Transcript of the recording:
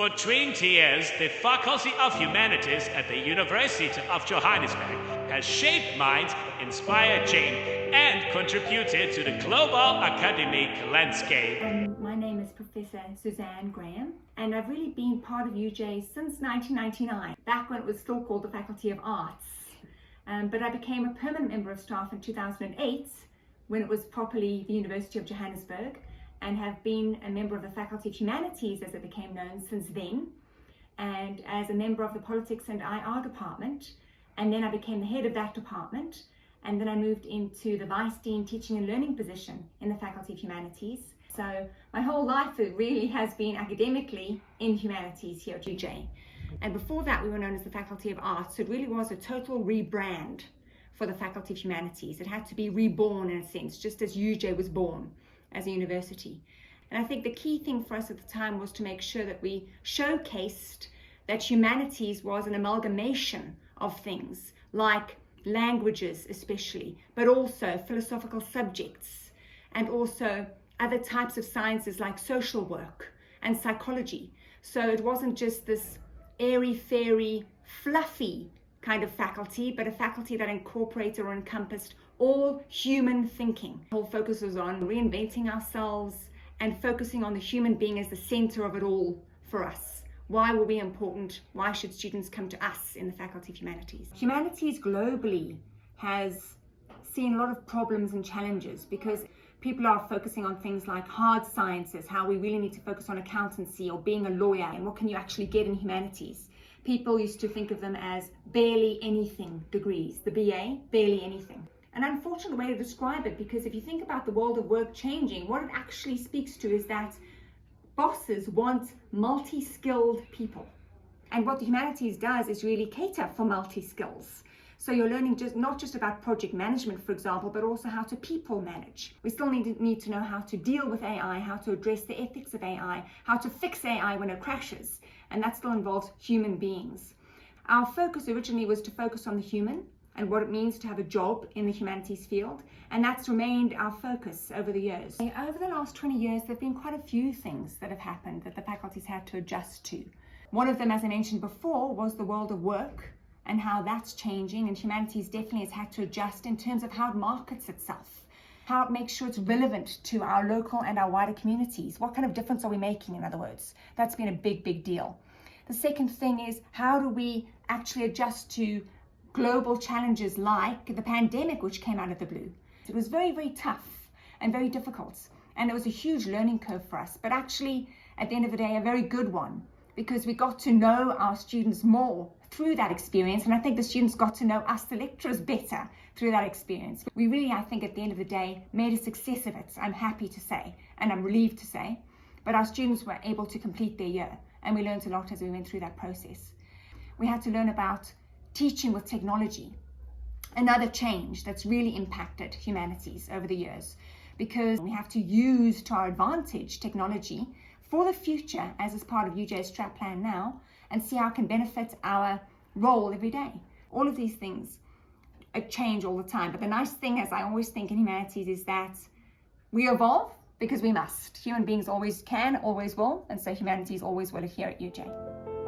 For 20 years, the Faculty of Humanities at the University of Johannesburg has shaped minds, inspired change, and contributed to the global academic landscape. My name is Professor Suzanne Graham, and I've really been part of UJ since 1999, back when it was still called the Faculty of Arts. But I became a permanent member of staff in 2008, when it was properly the University of Johannesburg, and have been a member of the Faculty of Humanities, as it became known, since then, and as a member of the Politics and IR department. And then I became the head of that department, and then I moved into the Vice Dean Teaching and Learning position in the Faculty of Humanities. So my whole life it really has been academically in humanities here at UJ. And before that, we were known as the Faculty of Arts, so it really was a total rebrand for the Faculty of Humanities. It had to be reborn in a sense, just as UJ was born as a university. And I think the key thing for us at the time was to make sure that we showcased that humanities was an amalgamation of things like languages especially, but also philosophical subjects, and also other types of sciences like social work and psychology. So it wasn't just this airy-fairy, fluffy kind of faculty, but a faculty that incorporated or encompassed all human thinking. The whole focus was on reinventing ourselves and focusing on the human being as the center of it all for us. Why were we important? Why should students come to us in the Faculty of Humanities? Humanities globally has seen a lot of problems and challenges because people are focusing on things like hard sciences, how we really need to focus on accountancy or being a lawyer, and what can you actually get in humanities. People used to think of them as barely anything degrees, the BA, barely anything. An unfortunate way to describe it, because if you think about the world of work changing, what it actually speaks to is that bosses want multi-skilled people. And what the humanities does is really cater for multi-skills. So you're learning not just about project management, for example, but also how to people manage. We still need to know how to deal with AI, how to address the ethics of AI, how to fix AI when it crashes. And that still involves human beings. Our focus originally was to focus on the human and what it means to have a job in the humanities field. And that's remained our focus over the years. Over the last 20 years, there have been quite a few things that have happened that the faculty's had to adjust to. One of them, as I mentioned before, was the world of work and how that's changing. And humanities definitely has had to adjust in terms of how it markets itself, how it makes sure it's relevant to our local and our wider communities. What kind of difference are we making, in other words? That's been a big, big deal. The second thing is, how do we actually adjust to global challenges like the pandemic, which came out of the blue? It was very, very tough and very difficult. And it was a huge learning curve for us, but actually, at the end of the day, a very good one, because we got to know our students more through that experience. And I think the students got to know us, the lecturers, better through that experience. We really, I think, at the end of the day, made a success of it, I'm happy to say, and I'm relieved to say. But our students were able to complete their year, and we learned a lot as we went through that process. We had to learn about teaching with technology, another change that's really impacted humanities over the years, because we have to use to our advantage technology for the future, as is part of UJ's strat plan now, and see how it can benefit our role every day. All of these things change all the time, but the nice thing, as I always think in humanities, is that we evolve because we must. Human beings always can, always will, and so humanities always will here at UJ.